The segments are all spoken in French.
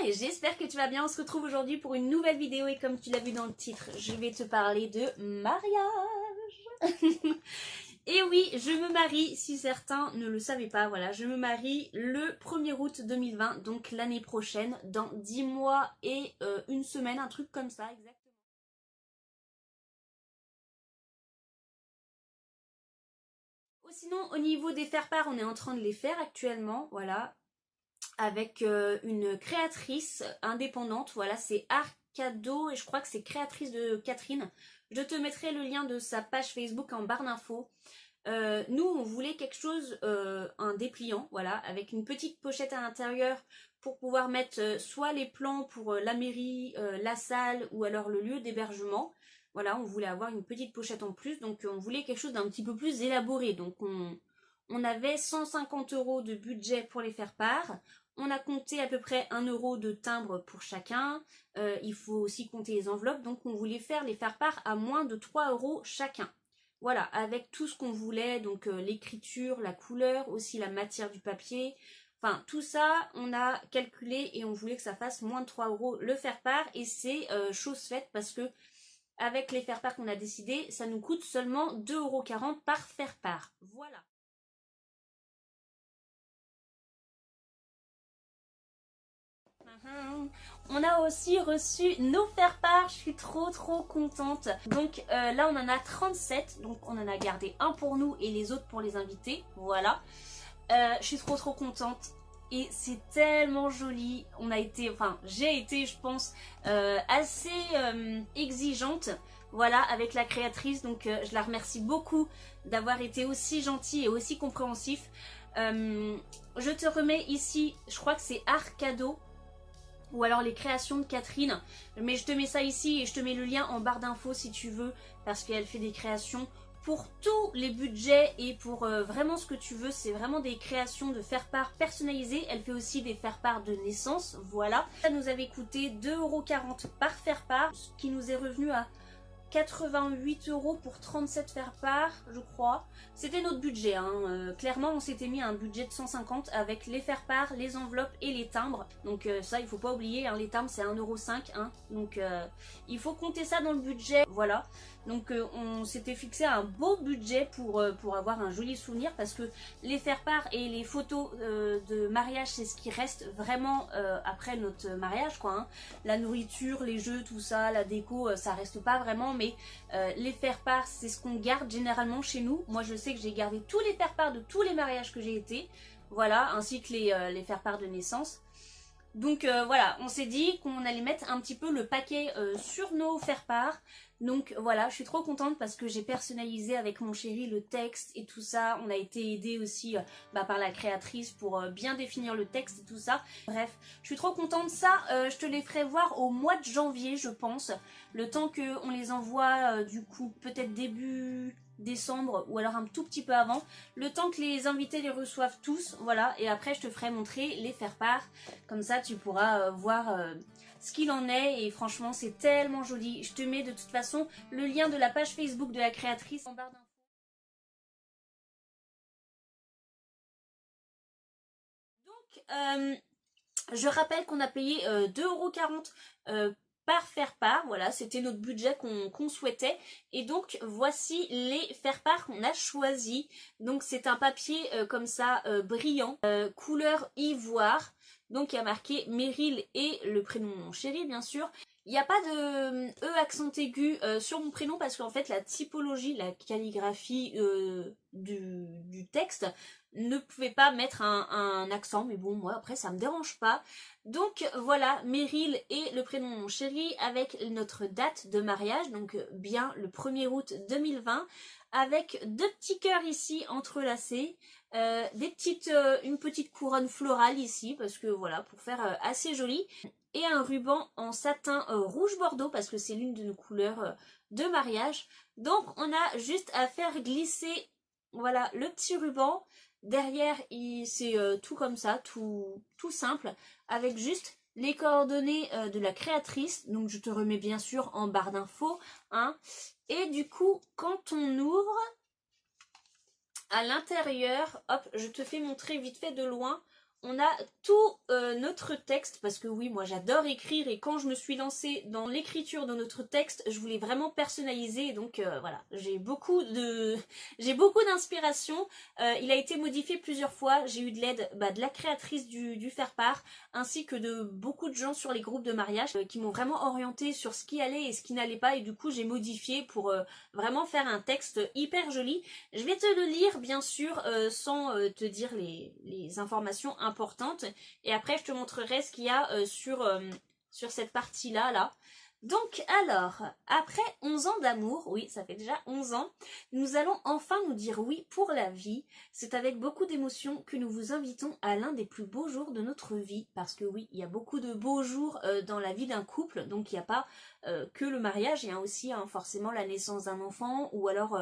et j'espère que tu vas bien. On se retrouve aujourd'hui pour une nouvelle vidéo et comme tu l'as vu dans le titre, je vais te parler de mariage. Et oui, je me marie, si certains ne le savaient pas, voilà, je me marie le 1er août 2020, donc l'année prochaine, dans 10 mois et une semaine, un truc comme ça, exactement. Sinon, au niveau des faire-part, on est en train de les faire actuellement, voilà, avec une créatrice indépendante, voilà, c'est Arcado et je crois que c'est créatrice de Catherine. Je te mettrai le lien de sa page Facebook en barre d'infos. Nous, on voulait quelque chose, un dépliant, voilà, avec une petite pochette à l'intérieur pour pouvoir mettre soit les plans pour la mairie, la salle ou alors le lieu d'hébergement. Voilà, on voulait avoir une petite pochette en plus, donc on voulait quelque chose d'un petit peu plus élaboré. Donc on avait 150 € de budget pour les faire part. On a compté à peu près 1 € de timbre pour chacun. Il faut aussi compter les enveloppes, donc on voulait faire les faire part à moins de 3 € chacun. Voilà, avec tout ce qu'on voulait, donc l'écriture, la couleur, aussi la matière du papier. Enfin, tout ça, on a calculé et on voulait que ça fasse moins de 3 € le faire-part. Et c'est chose faite parce que avec les faire-part qu'on a décidé, ça nous coûte seulement 2,40 € par faire-part. Voilà. On a aussi reçu nos faire-part, je suis trop contente. Donc là on en a 37, donc on en a gardé un pour nous et les autres pour les invités, voilà. Je suis trop contente et c'est tellement joli. On a été, enfin j'ai été je pense assez exigeante, voilà, avec la créatrice, donc je la remercie beaucoup d'avoir été aussi gentille et aussi compréhensif. Je te remets ici, je crois que c'est Arcado ou alors les créations de Catherine, mais je te mets ça ici et je te mets le lien en barre d'infos si tu veux, parce qu'elle fait des créations pour tous les budgets et pour vraiment ce que tu veux. C'est vraiment des créations de faire-part personnalisées. Elle fait aussi des faire-part de naissance, voilà. Ça nous avait coûté 2,40 € par faire-part, ce qui nous est revenu à 88 € pour 37 faire-part, je crois. C'était notre budget, hein. Clairement on s'était mis un budget de 150 avec les faire-part, les enveloppes et les timbres. Donc ça il faut pas oublier, hein, les timbres c'est 1,05 €, hein. Donc il faut compter ça dans le budget, voilà. Donc on s'était fixé un beau budget pour avoir un joli souvenir, parce que les faire-part et les photos de mariage c'est ce qui reste vraiment après notre mariage, quoi, hein. La nourriture, les jeux, tout ça, la déco, ça reste pas vraiment, mais les faire-part c'est ce qu'on garde généralement chez nous. Moi je sais que j'ai gardé tous les faire-part de tous les mariages que j'ai été, voilà, ainsi que les faire-part de naissance. Donc voilà, on s'est dit qu'on allait mettre un petit peu le paquet sur nos faire-part. Donc voilà, je suis trop contente parce que j'ai personnalisé avec mon chéri le texte et tout ça. On a été aidé aussi par la créatrice pour bien définir le texte et tout ça. Bref, je suis trop contente. Ça, je te les ferai voir au mois de janvier, je pense. Le temps qu'on les envoie, du coup, peut-être début décembre ou alors un tout petit peu avant, le temps que les invités les reçoivent tous, voilà, et après je te ferai montrer les faire-part, comme ça tu pourras voir ce qu'il en est, et franchement c'est tellement joli. Je te mets de toute façon le lien de la page Facebook de la créatrice en barre d'infos. Donc je rappelle qu'on a payé 2,40 € par faire-part, voilà, c'était notre budget qu'on souhaitait. Et donc voici les faire-part qu'on a choisi. Donc c'est un papier comme ça brillant, couleur ivoire. Donc il y a marqué Meryl et le prénom de mon chéri bien sûr. Il n'y a pas de E accent aigu sur mon prénom parce qu'en fait la typologie, la calligraphie du texte ne pouvait pas mettre un accent, mais bon moi après ça me dérange pas. Donc voilà, Meryl et le prénom de mon chéri avec notre date de mariage, donc bien le 1er août 2020, avec 2 petits cœurs ici entrelacés, une petite couronne florale ici parce que voilà, pour faire assez joli, et un ruban en satin rouge bordeaux parce que c'est l'une de nos couleurs de mariage. Donc on a juste à faire glisser, voilà, le petit ruban. Derrière c'est tout comme ça, tout simple, avec juste les coordonnées de la créatrice. Donc je te remets bien sûr en barre d'infos, hein. Et du coup quand on ouvre à l'intérieur, hop, je te fais montrer vite fait de loin. on a tout notre texte, parce que oui, moi j'adore écrire et quand je me suis lancée dans l'écriture de notre texte, je voulais vraiment personnaliser, et donc voilà, j'ai beaucoup d'inspiration. Il a été modifié plusieurs fois, j'ai eu de l'aide de la créatrice du faire-part, ainsi que de beaucoup de gens sur les groupes de mariage qui m'ont vraiment orienté sur ce qui allait et ce qui n'allait pas, et du coup j'ai modifié pour vraiment faire un texte hyper joli. Je vais te le lire bien sûr sans te dire les informations importantes, et après je te montrerai ce qu'il y a sur cette partie-là là. Donc alors, après 11 ans d'amour, oui ça fait déjà 11 ans, nous allons enfin nous dire oui pour la vie. C'est avec beaucoup d'émotion que nous vous invitons à l'un des plus beaux jours de notre vie, parce que oui, il y a beaucoup de beaux jours dans la vie d'un couple, donc il n'y a pas que le mariage, il y a aussi forcément la naissance d'un enfant, ou alors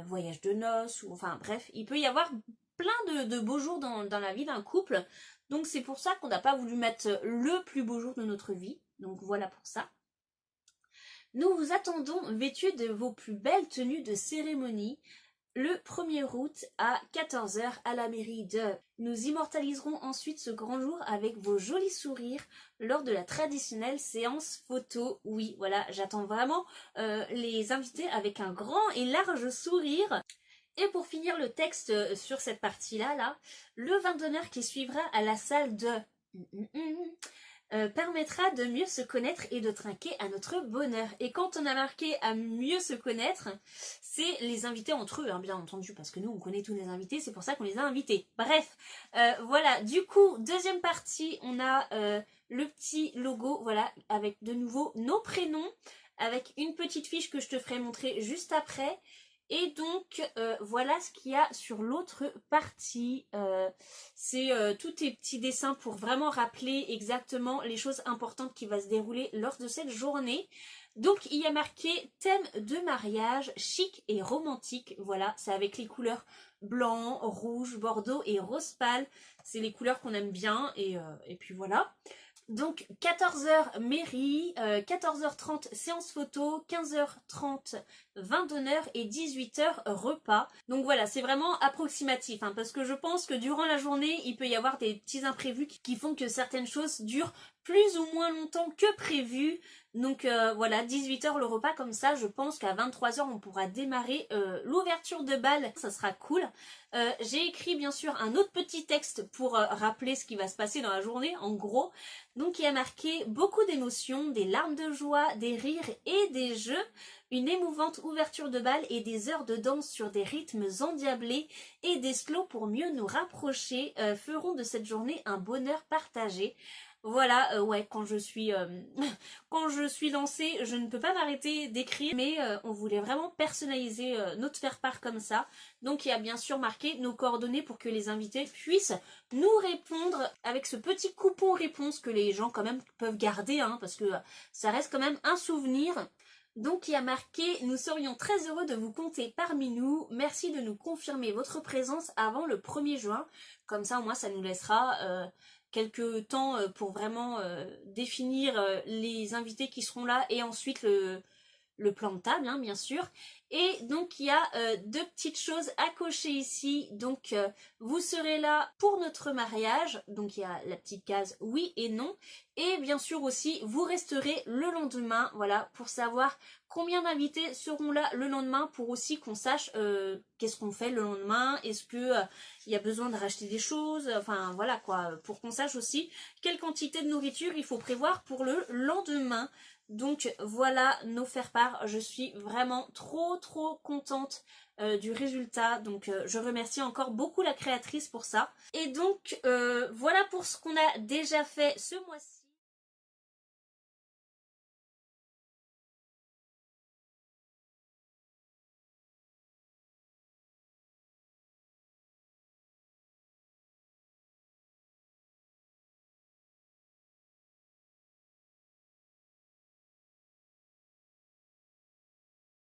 voyage de noces, ou enfin bref, il peut y avoir plein de beaux jours dans la vie d'un couple, donc c'est pour ça qu'on n'a pas voulu mettre le plus beau jour de notre vie, donc voilà pour ça. Nous vous attendons vêtus de vos plus belles tenues de cérémonie le 1er août à 14 h à la mairie de... Nous immortaliserons ensuite ce grand jour avec vos jolis sourires lors de la traditionnelle séance photo. Oui, voilà, j'attends vraiment les invités avec un grand et large sourire. Et pour finir le texte sur cette partie-là, le vin d'honneur qui suivra à la salle de... permettra de mieux se connaître et de trinquer à notre bonheur. Et quand on a marqué à mieux se connaître, c'est les invités entre eux, hein, bien entendu, parce que nous on connaît tous les invités, c'est pour ça qu'on les a invités. Bref, voilà, du coup, deuxième partie, on a le petit logo, voilà, avec de nouveau nos prénoms, avec une petite fiche que je te ferai montrer juste après. Et donc voilà ce qu'il y a sur l'autre partie, c'est tous tes petits dessins pour vraiment rappeler exactement les choses importantes qui vont se dérouler lors de cette journée. Donc il y a marqué thème de mariage chic et romantique, voilà, c'est avec les couleurs blanc, rouge, bordeaux et rose pâle, c'est les couleurs qu'on aime bien, et puis voilà. Donc 14 h mairie, 14 h 30 séance photo, 15 h 30 vin d'honneur et 18 h repas. Donc voilà, c'est vraiment approximatif, hein, parce que je pense que durant la journée, il peut y avoir des petits imprévus qui font que certaines choses durent plus ou moins longtemps que prévu. Donc voilà, 18 h le repas, comme ça je pense qu'à 23 h on pourra démarrer l'ouverture de bal, ça sera cool. J'ai écrit bien sûr un autre petit texte pour rappeler ce qui va se passer dans la journée, en gros. Donc il y a marqué beaucoup d'émotions, des larmes de joie, des rires et des jeux, une émouvante ouverture de bal et des heures de danse sur des rythmes endiablés et des slows pour mieux nous rapprocher feront de cette journée un bonheur partagé. Voilà, ouais, quand je suis lancée, je ne peux pas m'arrêter d'écrire, mais on voulait vraiment personnaliser notre faire-part comme ça. Donc il y a bien sûr marqué nos coordonnées pour que les invités puissent nous répondre avec ce petit coupon réponse que les gens quand même peuvent garder, hein, parce que ça reste quand même un souvenir. Donc il y a marqué « Nous serions très heureux de vous compter parmi nous. Merci de nous confirmer votre présence avant le 1er juin. » Comme ça, au moins, ça nous laissera quelques temps pour vraiment définir les invités qui seront là, et ensuite le plan de table, hein, bien sûr. Et donc il y a deux petites choses à cocher ici. Donc vous serez là pour notre mariage, donc il y a la petite case oui et non, et bien sûr aussi vous resterez le lendemain, voilà, pour savoir combien d'invités seront là le lendemain, pour aussi qu'on sache qu'est-ce qu'on fait le lendemain, est-ce que il y a besoin de racheter des choses, enfin voilà quoi, pour qu'on sache aussi quelle quantité de nourriture il faut prévoir pour le lendemain. Donc voilà nos faire-part, je suis vraiment trop contente du résultat, donc je remercie encore beaucoup la créatrice pour ça. Et donc voilà pour ce qu'on a déjà fait ce mois-ci.